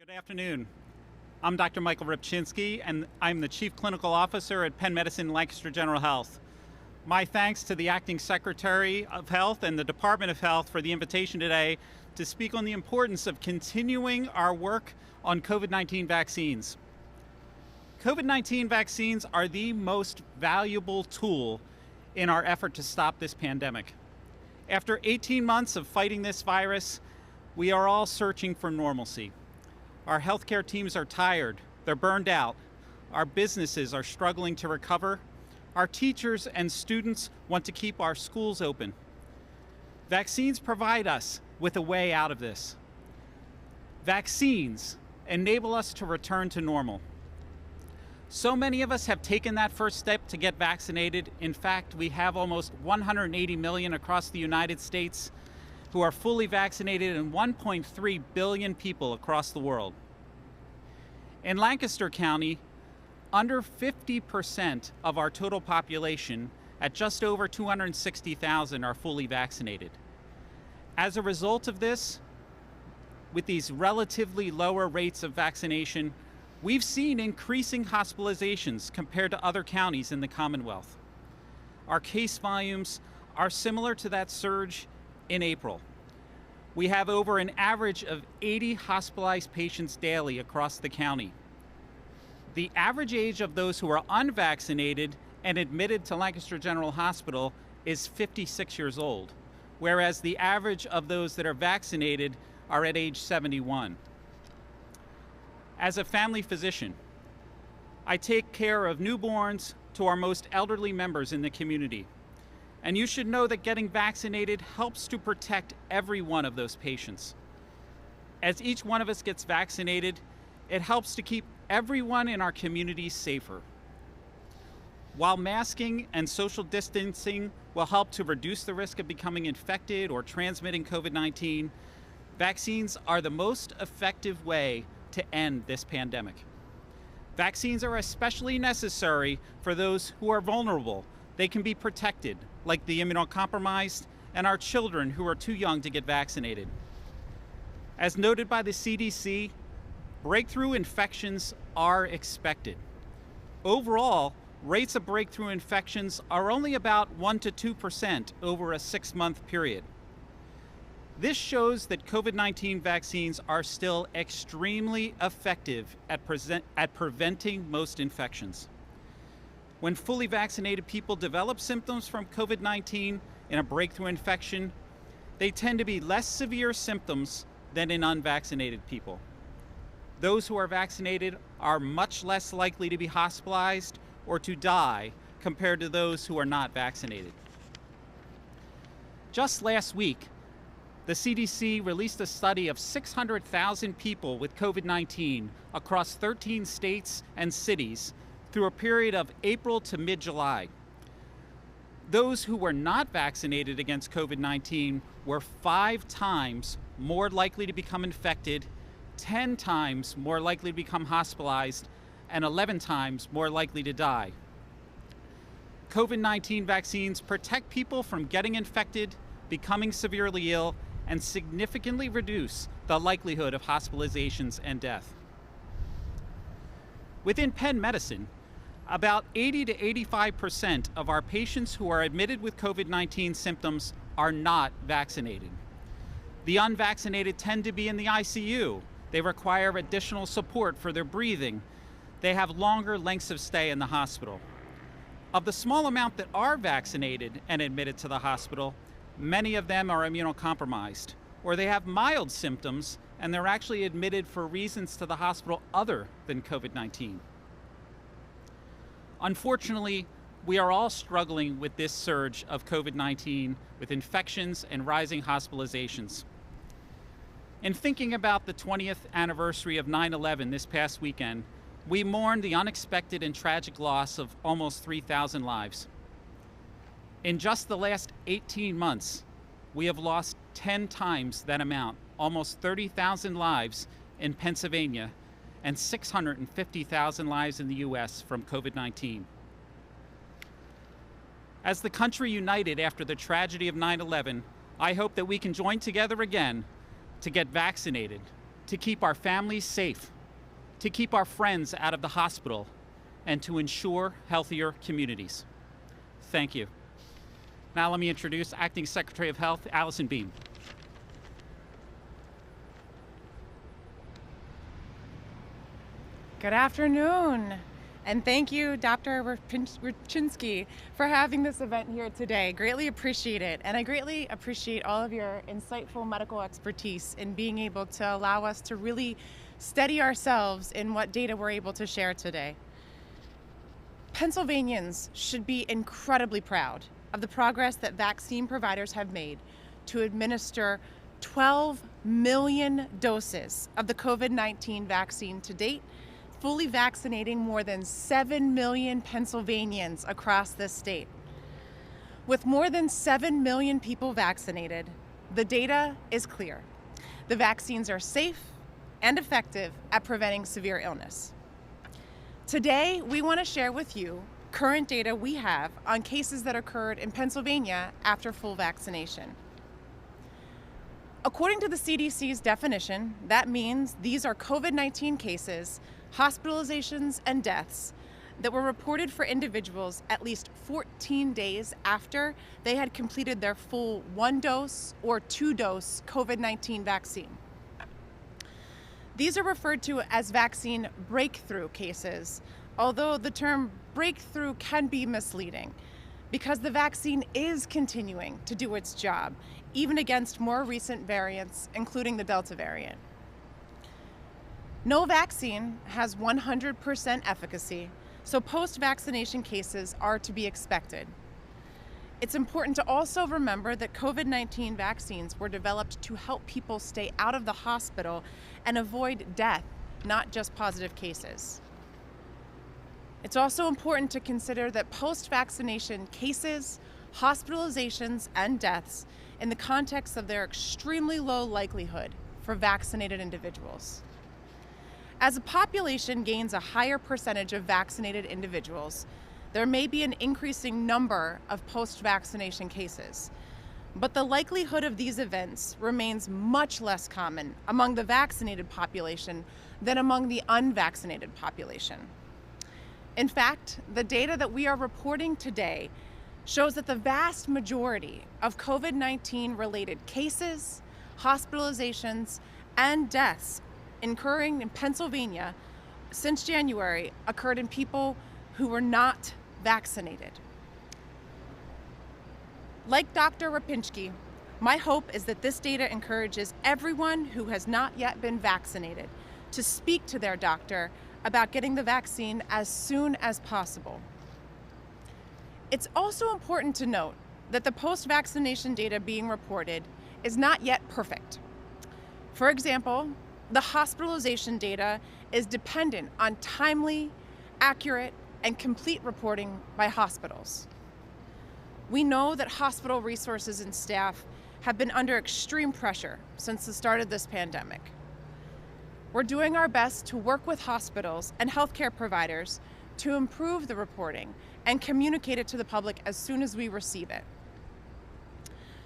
Good afternoon. I'm Dr. Michael Ripchinski, and I'm the Chief Clinical Officer at Penn Medicine Lancaster General Health. My thanks to the Acting Secretary of Health and the Department of Health for the invitation today to speak on the importance of continuing our work on COVID-19 vaccines. COVID-19 vaccines are the most valuable tool in our effort to stop this pandemic. After 18 months of fighting this virus, we are all searching for normalcy. Our healthcare teams are tired, they're burned out. Our businesses are struggling to recover. Our teachers and students want to keep our schools open. Vaccines provide us with a way out of this. Vaccines enable us to return to normal. So many of us have taken that first step to get vaccinated. In fact, we have almost 180 million across the United States who are fully vaccinated and 1.3 billion people across the world. In Lancaster County, under 50% of our total population, at just over 260,000, are fully vaccinated. As a result of this, with these relatively lower rates of vaccination, we've seen increasing hospitalizations compared to other counties in the Commonwealth. Our case volumes are similar to that surge in April. We have over an average of 80 hospitalized patients daily across the county. The average age of those who are unvaccinated and admitted to Lancaster General Hospital is 56 years old, whereas the average of those that are vaccinated are at age 71. As a family physician, I take care of newborns to our most elderly members in the community. And you should know that getting vaccinated helps to protect every one of those patients. As each one of us gets vaccinated, it helps to keep everyone in our community safer. While masking and social distancing will help to reduce the risk of becoming infected or transmitting COVID-19, vaccines are the most effective way to end this pandemic. Vaccines are especially necessary for those who are vulnerable. They can be protected, like the immunocompromised and our children who are too young to get vaccinated. As noted by the CDC, breakthrough infections are expected. Overall, rates of breakthrough infections are only about 1 to 2% over a 6-month period. This shows that COVID-19 vaccines are still extremely effective at preventing most infections. When fully vaccinated people develop symptoms from COVID-19 in a breakthrough infection, they tend to be less severe symptoms than in unvaccinated people. Those who are vaccinated are much less likely to be hospitalized or to die compared to those who are not vaccinated. Just last week, the CDC released a study of 600,000 people with COVID-19 across 13 states and cities through a period of April to mid-July. Those who were not vaccinated against COVID-19 were 5 times more likely to become infected, 10 times more likely to become hospitalized, and 11 times more likely to die. COVID-19 vaccines protect people from getting infected, becoming severely ill, and significantly reduce the likelihood of hospitalizations and death. Within Penn Medicine, about 80 to 85% of our patients who are admitted with COVID-19 symptoms are not vaccinated. The unvaccinated tend to be in the ICU. They require additional support for their breathing. They have longer lengths of stay in the hospital. Of the small amount that are vaccinated and admitted to the hospital, many of them are immunocompromised, or they have mild symptoms and they're actually admitted for reasons to the hospital other than COVID-19. Unfortunately, we are all struggling with this surge of COVID-19 with infections and rising hospitalizations. In thinking about the 20th anniversary of 9/11 this past weekend, we mourned the unexpected and tragic loss of almost 3,000 lives. In just the last 18 months, we have lost 10 times that amount, almost 30,000 lives in Pennsylvania and 650,000 lives in the US from COVID-19. As the country united after the tragedy of 9/11, I hope that we can join together again to get vaccinated, to keep our families safe, to keep our friends out of the hospital, and to ensure healthier communities. Thank you. Now let me introduce Acting Secretary of Health, Allison Beam. Good afternoon, and thank you, Dr. Ripchinski, for having this event here today. Greatly appreciate it, and I greatly appreciate all of your insightful medical expertise in being able to allow us to really steady ourselves in what data we're able to share today. Pennsylvanians should be incredibly proud of the progress that vaccine providers have made to administer 12 million doses of the COVID-19 vaccine to date, fully vaccinating more than 7 million Pennsylvanians across this state. With more than 7 million people vaccinated, the data is clear. The vaccines are safe and effective at preventing severe illness. Today, we want to share with you current data we have on cases that occurred in Pennsylvania after full vaccination. According to the CDC's definition, that means these are COVID-19 cases, hospitalizations, and deaths that were reported for individuals at least 14 days after they had completed their full 1-dose or 2-dose COVID-19 vaccine. These are referred to as vaccine breakthrough cases, although the term breakthrough can be misleading because the vaccine is continuing to do its job, even against more recent variants, including the Delta variant. No vaccine has 100% efficacy, so post-vaccination cases are to be expected. It's important to also remember that COVID-19 vaccines were developed to help people stay out of the hospital and avoid death, not just positive cases. It's also important to consider that post-vaccination cases, hospitalizations, and deaths in the context of their extremely low likelihood for vaccinated individuals. As a population gains a higher percentage of vaccinated individuals, there may be an increasing number of post-vaccination cases, but the likelihood of these events remains much less common among the vaccinated population than among the unvaccinated population. In fact, the data that we are reporting today shows that the vast majority of COVID-19 related cases, hospitalizations, and deaths occurring in Pennsylvania since January occurred in people who were not vaccinated. Like Dr. Ripchinski, my hope is that this data encourages everyone who has not yet been vaccinated to speak to their doctor about getting the vaccine as soon as possible. It's also important to note that the post-vaccination data being reported is not yet perfect. For example, the hospitalization data is dependent on timely, accurate, and complete reporting by hospitals. We know that hospital resources and staff have been under extreme pressure since the start of this pandemic. We're doing our best to work with hospitals and healthcare providers to improve the reporting and communicate it to the public as soon as we receive it.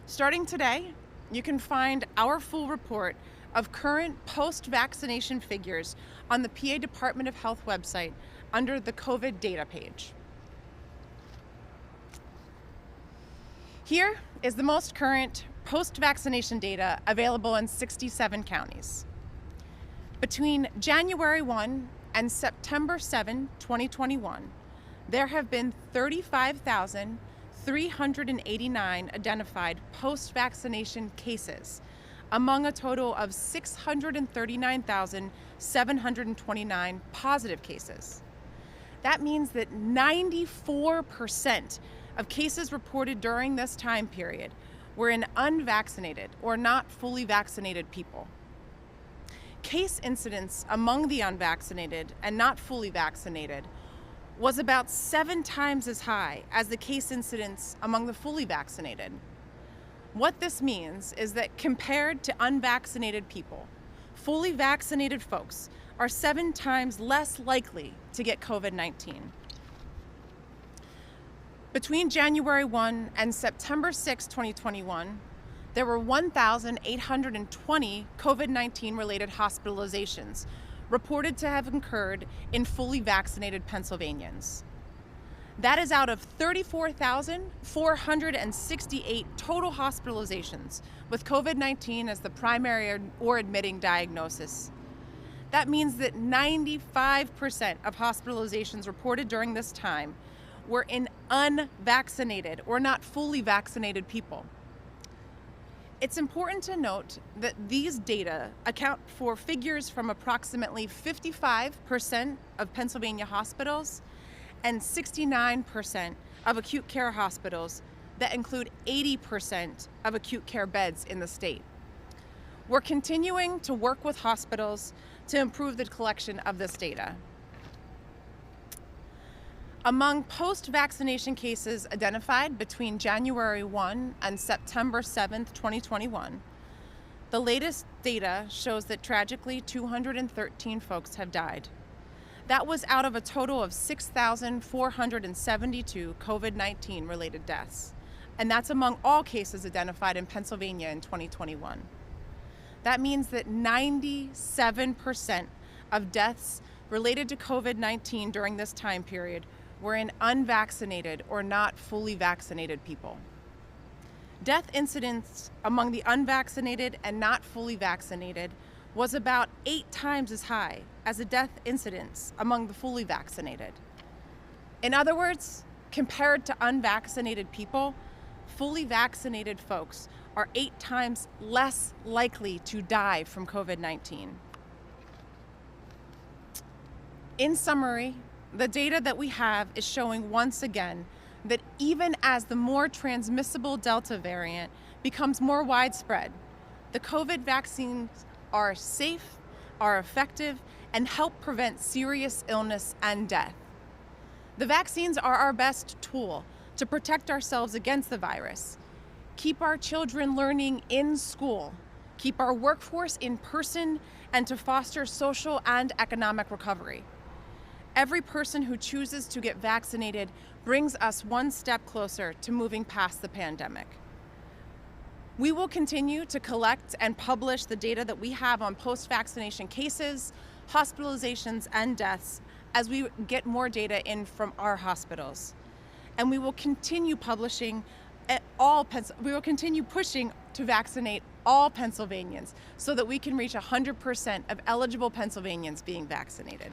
Starting today, you can find our full report of current post-vaccination figures on the PA Department of Health website under the COVID data page. Here is the most current post-vaccination data available in 67 counties. Between January 1 and September 7, 2021, there have been 35,389 identified post-vaccination cases, among a total of 639,729 positive cases. That means that 94% of cases reported during this time period were in unvaccinated or not fully vaccinated people. Case incidence among the unvaccinated and not fully vaccinated was about 7 times as high as the case incidence among the fully vaccinated. What this means is that compared to unvaccinated people, fully vaccinated folks are 7 times less likely to get COVID-19. Between January 1 and September 6, 2021, there were 1,820 COVID-19 related hospitalizations reported to have occurred in fully vaccinated Pennsylvanians. That is out of 34,468 total hospitalizations with COVID-19 as the primary or admitting diagnosis. That means that 95% of hospitalizations reported during this time were in unvaccinated or not fully vaccinated people. It's important to note that these data account for figures from approximately 55% of Pennsylvania hospitals and 69% of acute care hospitals that include 80% of acute care beds in the state. We're continuing to work with hospitals to improve the collection of this data. Among post-vaccination cases identified between January 1 and September 7, 2021, the latest data shows that tragically 213 folks have died. That was out of a total of 6,472 COVID-19 related deaths, and that's among all cases identified in Pennsylvania in 2021. That means that 97% of deaths related to COVID-19 during this time period were in unvaccinated or not fully vaccinated people. Death incidence among the unvaccinated and not fully vaccinated was about 8 times as high as the death incidence among the fully vaccinated. In other words, compared to unvaccinated people, fully vaccinated folks are 8 times less likely to die from COVID-19. In summary, the data that we have is showing once again that even as the more transmissible Delta variant becomes more widespread, the COVID vaccines are safe, are effective, and help prevent serious illness and death. The vaccines are our best tool to protect ourselves against the virus, keep our children learning in school, keep our workforce in person, and to foster social and economic recovery. Every person who chooses to get vaccinated brings us one step closer to moving past the pandemic. We will continue to collect and publish the data that we have on post-vaccination cases, hospitalizations, and deaths as we get more data in from our hospitals. And we will continue pushing to vaccinate all Pennsylvanians so that we can reach 100% of eligible Pennsylvanians being vaccinated.